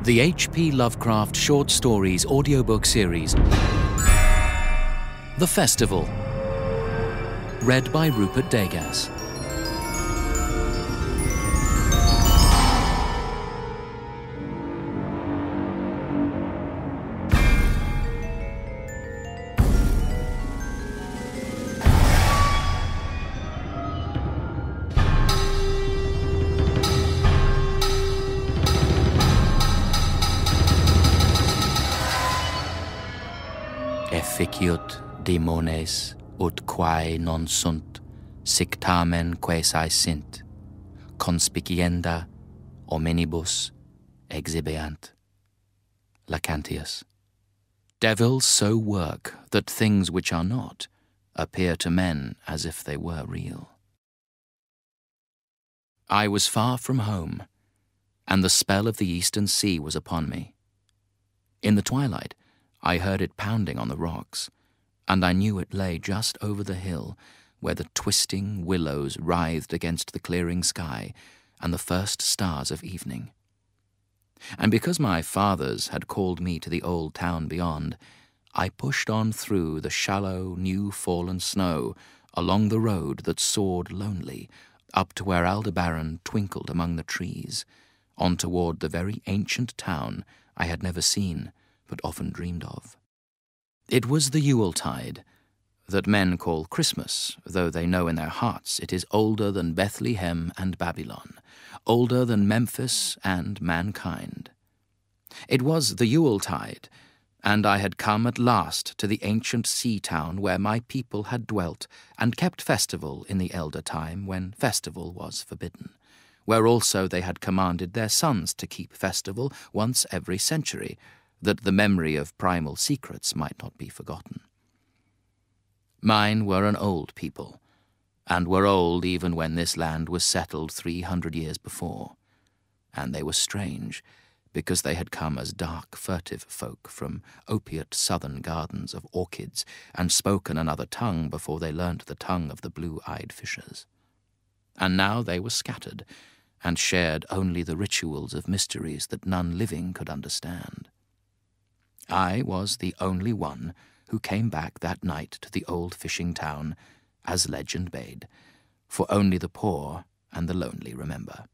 The H.P. Lovecraft short stories audiobook series, The Festival, read by Rupert Degas. Efficiut demones ut quae non sunt, sic tamen quae sint, conspicienda hominibus exhibeant. Lacantius. Devils so work that things which are not appear to men as if they were real. I was far from home, and the spell of the eastern sea was upon me. In the twilight, I heard it pounding on the rocks, and I knew it lay just over the hill where the twisting willows writhed against the clearing sky and the first stars of evening. And because my fathers had called me to the old town beyond, I pushed on through the shallow, new-fallen snow along the road that soared lonely up to where Aldebaran twinkled among the trees, on toward the very ancient town I had never seen, but often dreamed of. It was the Yuletide, that men call Christmas, though they know in their hearts it is older than Bethlehem and Babylon, older than Memphis and mankind. It was the Yuletide, and I had come at last to the ancient sea town where my people had dwelt and kept festival in the elder time when festival was forbidden, where also they had commanded their sons to keep festival once every century, that the memory of primal secrets might not be forgotten. Mine were an old people, and were old even when this land was settled 300 years before, and they were strange, because they had come as dark, furtive folk from opiate southern gardens of orchids, and spoken another tongue before they learnt the tongue of the blue-eyed fishers. And now they were scattered, and shared only the rituals of mysteries that none living could understand. I was the only one who came back that night to the old fishing town, as legend bade, for only the poor and the lonely remember.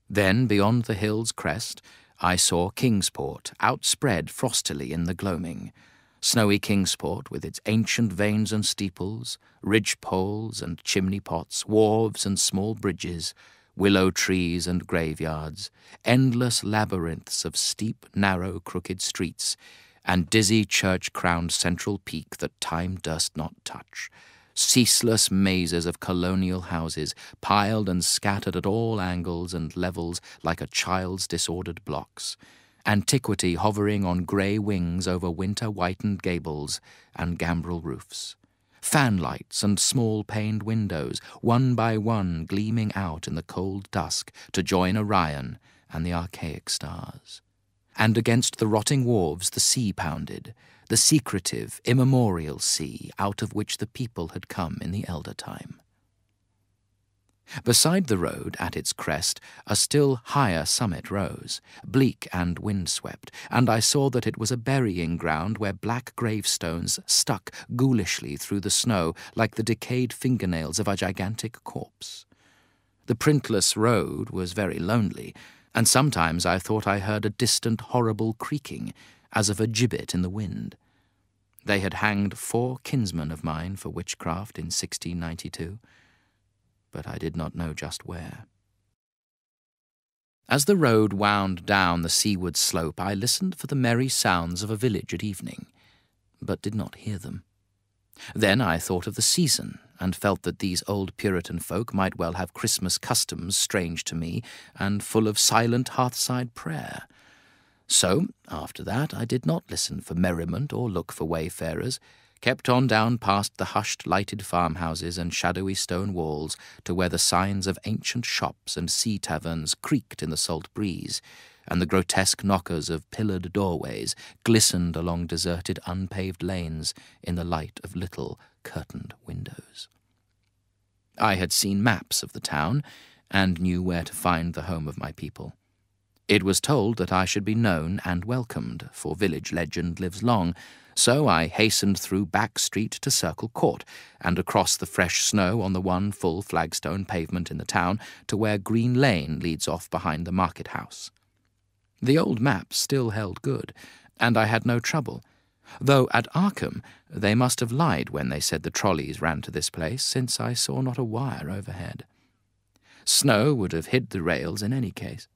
Then, beyond the hill's crest, I saw Kingsport outspread frostily in the gloaming, snowy Kingsport with its ancient vanes and steeples, ridge-poles and chimney-pots, wharves and small bridges, willow trees and graveyards, endless labyrinths of steep, narrow, crooked streets, and dizzy church-crowned central peak that time durst not touch, ceaseless mazes of colonial houses, piled and scattered at all angles and levels like a child's disordered blocks, antiquity hovering on grey wings over winter-whitened gables and gambrel roofs, fanlights and small-paned windows, one by one gleaming out in the cold dusk to join Orion and the archaic stars. And against the rotting wharves the sea pounded, the secretive, immemorial sea out of which the people had come in the elder time. Beside the road, at its crest, a still higher summit rose, bleak and windswept, and I saw that it was a burying ground where black gravestones stuck ghoulishly through the snow like the decayed fingernails of a gigantic corpse. The printless road was very lonely, and sometimes I thought I heard a distant horrible creaking, as of a gibbet in the wind. They had hanged 4 kinsmen of mine for witchcraft in 1692, but I did not know just where. As the road wound down the seaward slope, I listened for the merry sounds of a village at evening, but did not hear them. Then I thought of the season, and felt that these old Puritan folk might well have Christmas customs strange to me, and full of silent hearthside prayer. So, after that, I did not listen for merriment or look for wayfarers, kept on down past the hushed lighted farmhouses and shadowy stone walls to where the signs of ancient shops and sea taverns creaked in the salt breeze, and the grotesque knockers of pillared doorways glistened along deserted unpaved lanes in the light of little curtained windows. I had seen maps of the town, and knew where to find the home of my people. It was told that I should be known and welcomed, for village legend lives long, so I hastened through Back Street to Circle Court, and across the fresh snow on the one full flagstone pavement in the town to where Green Lane leads off behind the market house. The old maps still held good, and I had no trouble, though at Arkham they must have lied when they said the trolleys ran to this place, since I saw not a wire overhead. Snow would have hid the rails in any case.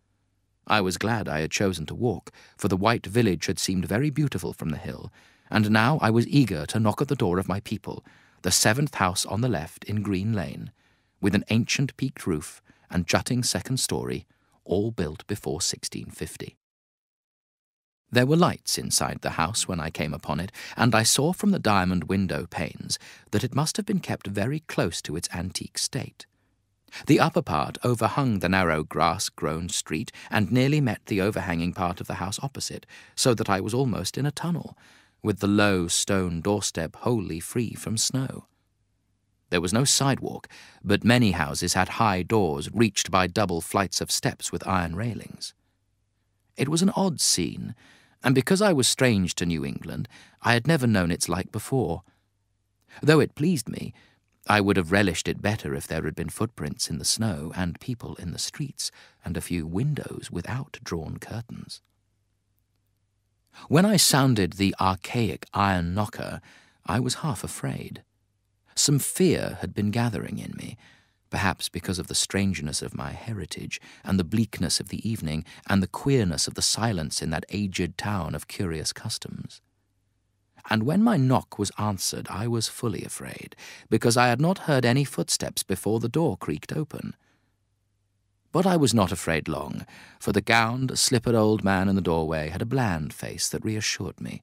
I was glad I had chosen to walk, for the white village had seemed very beautiful from the hill, and now I was eager to knock at the door of my people, the 7th house on the left in Green Lane, with an ancient peaked roof and jutting second story, all built before 1650. There were lights inside the house when I came upon it, and I saw from the diamond window panes that it must have been kept very close to its antique state. The upper part overhung the narrow grass-grown street and nearly met the overhanging part of the house opposite, so that I was almost in a tunnel, with the low stone doorstep wholly free from snow. There was no sidewalk, but many houses had high doors reached by double flights of steps with iron railings. It was an odd scene, and because I was strange to New England, I had never known its like before. Though it pleased me, I would have relished it better if there had been footprints in the snow and people in the streets and a few windows without drawn curtains. When I sounded the archaic iron knocker, I was half afraid. Some fear had been gathering in me, perhaps because of the strangeness of my heritage and the bleakness of the evening and the queerness of the silence in that aged town of curious customs. And when my knock was answered, I was fully afraid, because I had not heard any footsteps before the door creaked open. But I was not afraid long, for the gowned, slippered old man in the doorway had a bland face that reassured me,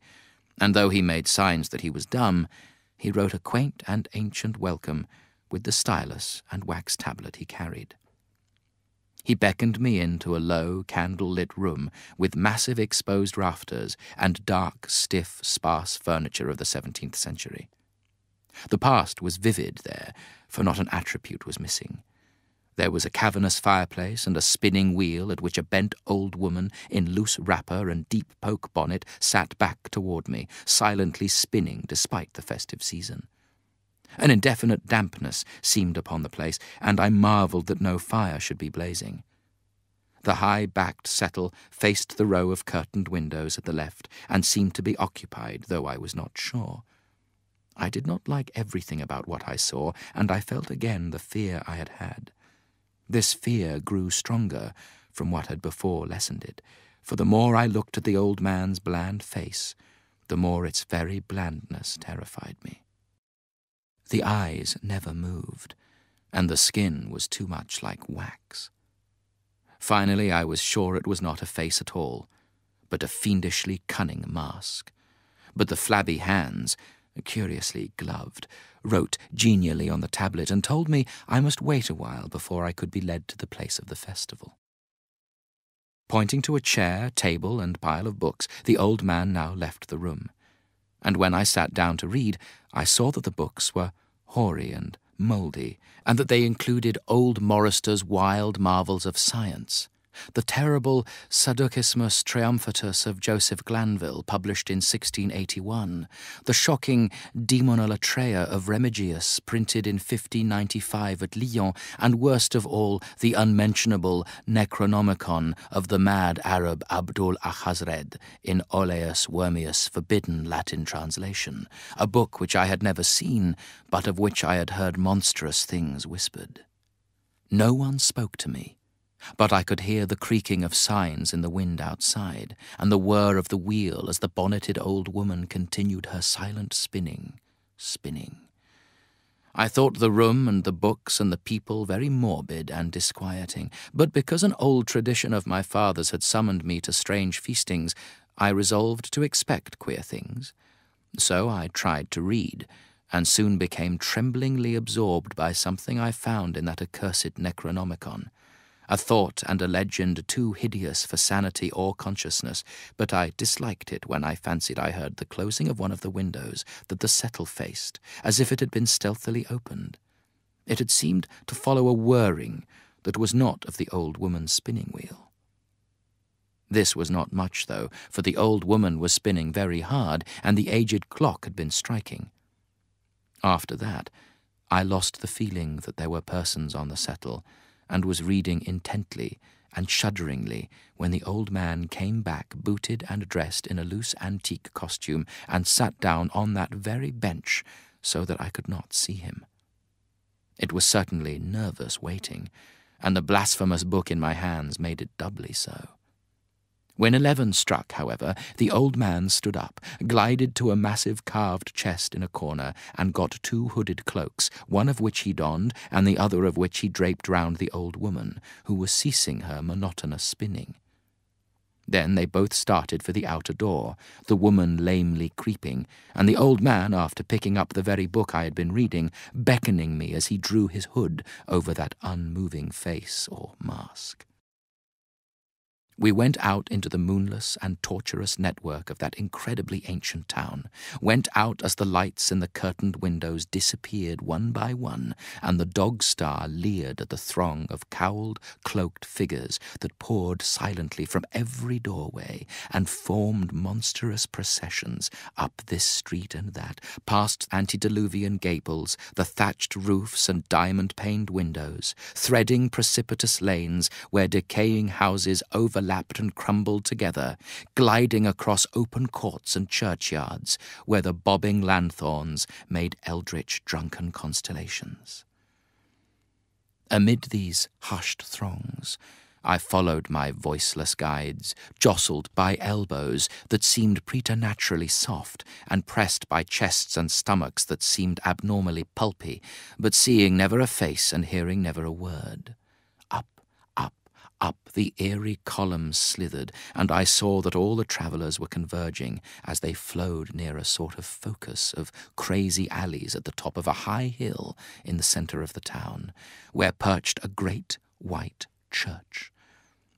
and though he made signs that he was dumb, he wrote a quaint and ancient welcome with the stylus and wax tablet he carried. He beckoned me into a low, candle-lit room with massive exposed rafters and dark, stiff, sparse furniture of the 17th century. The past was vivid there, for not an attribute was missing. There was a cavernous fireplace and a spinning wheel at which a bent old woman in loose wrapper and deep poke bonnet sat back toward me, silently spinning despite the festive season. An indefinite dampness seemed upon the place, and I marvelled that no fire should be blazing. The high-backed settle faced the row of curtained windows at the left, and seemed to be occupied, though I was not sure. I did not like everything about what I saw, and I felt again the fear I had had. This fear grew stronger from what had before lessened it, for the more I looked at the old man's bland face, the more its very blandness terrified me. The eyes never moved, and the skin was too much like wax. Finally, I was sure it was not a face at all, but a fiendishly cunning mask. But the flabby hands, curiously gloved, wrote genially on the tablet and told me I must wait a while before I could be led to the place of the festival. Pointing to a chair, table, and pile of books, the old man now left the room, and when I sat down to read, I saw that the books were hoary and mouldy, and that they included old Morrister's wild marvels of science, the terrible Sadducismus Triumphatus of Joseph Glanville, published in 1681, the shocking Demonolatreia of Remigius, printed in 1595 at Lyon, and worst of all, the unmentionable Necronomicon of the mad Arab Abdul Ahazred, in Oleus Wormius' forbidden Latin translation, a book which I had never seen, but of which I had heard monstrous things whispered. No one spoke to me, but I could hear the creaking of signs in the wind outside, and the whir of the wheel as the bonneted old woman continued her silent spinning. I thought the room and the books and the people very morbid and disquieting, but because an old tradition of my father's had summoned me to strange feastings, I resolved to expect queer things. So I tried to read, and soon became tremblingly absorbed by something I found in that accursed Necronomicon. A thought and a legend too hideous for sanity or consciousness, but I disliked it when I fancied I heard the closing of one of the windows that the settle faced, as if it had been stealthily opened. It had seemed to follow a whirring that was not of the old woman's spinning wheel. This was not much, though, for the old woman was spinning very hard, and the aged clock had been striking. After that, I lost the feeling that there were persons on the settle, and was reading intently and shudderingly when the old man came back booted and dressed in a loose antique costume and sat down on that very bench so that I could not see him. It was certainly nervous waiting, and the blasphemous book in my hands made it doubly so. When 11 struck, however, the old man stood up, glided to a massive carved chest in a corner, and got 2 hooded cloaks, one of which he donned, and the other of which he draped round the old woman, who was ceasing her monotonous spinning. Then they both started for the outer door, the woman lamely creeping, and the old man, after picking up the very book I had been reading, beckoning me as he drew his hood over that unmoving face or mask. We went out into the moonless and tortuous network of that incredibly ancient town, went out as the lights in the curtained windows disappeared one by one, and the dog star leered at the throng of cowled, cloaked figures that poured silently from every doorway and formed monstrous processions up this street and that, past antediluvian gables, the thatched roofs and diamond-paned windows, threading precipitous lanes where decaying houses overlapped and crumbled together, gliding across open courts and churchyards where the bobbing lanthorns made eldritch drunken constellations. Amid these hushed throngs, I followed my voiceless guides, jostled by elbows that seemed preternaturally soft, and pressed by chests and stomachs that seemed abnormally pulpy, but seeing never a face and hearing never a word. Up the eerie columns slithered, and I saw that all the travellers were converging as they flowed near a sort of focus of crazy alleys at the top of a high hill in the centre of the town, where perched a great white church.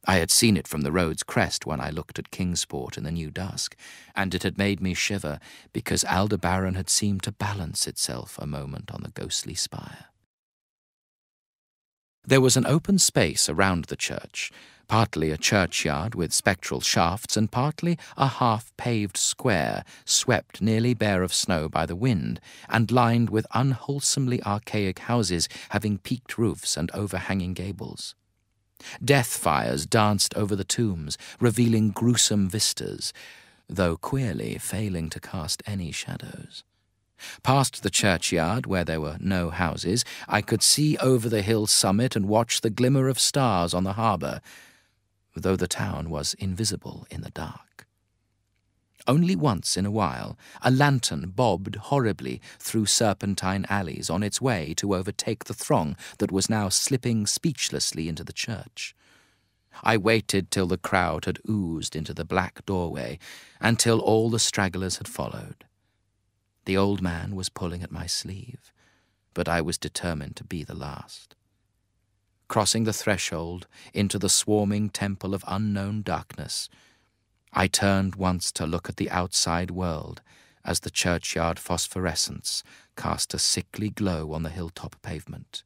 I had seen it from the road's crest when I looked at Kingsport in the new dusk, and it had made me shiver because Aldebaran had seemed to balance itself a moment on the ghostly spire. There was an open space around the church, partly a churchyard with spectral shafts and partly a half-paved square swept nearly bare of snow by the wind and lined with unwholesomely archaic houses having peaked roofs and overhanging gables. Death fires danced over the tombs, revealing gruesome vistas, though queerly failing to cast any shadows. Past the churchyard, where there were no houses, I could see over the hill summit and watch the glimmer of stars on the harbour, though the town was invisible in the dark. Only once in a while, a lantern bobbed horribly through serpentine alleys on its way to overtake the throng that was now slipping speechlessly into the church. I waited till the crowd had oozed into the black doorway, and till all the stragglers had followed. The old man was pulling at my sleeve, but I was determined to be the last. Crossing the threshold into the swarming temple of unknown darkness, I turned once to look at the outside world as the churchyard phosphorescence cast a sickly glow on the hilltop pavement,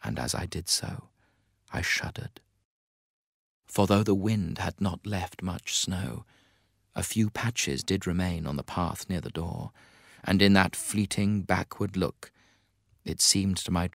and as I did so, I shuddered. For though the wind had not left much snow, a few patches did remain on the path near the door, and in that fleeting backward look, it seemed to my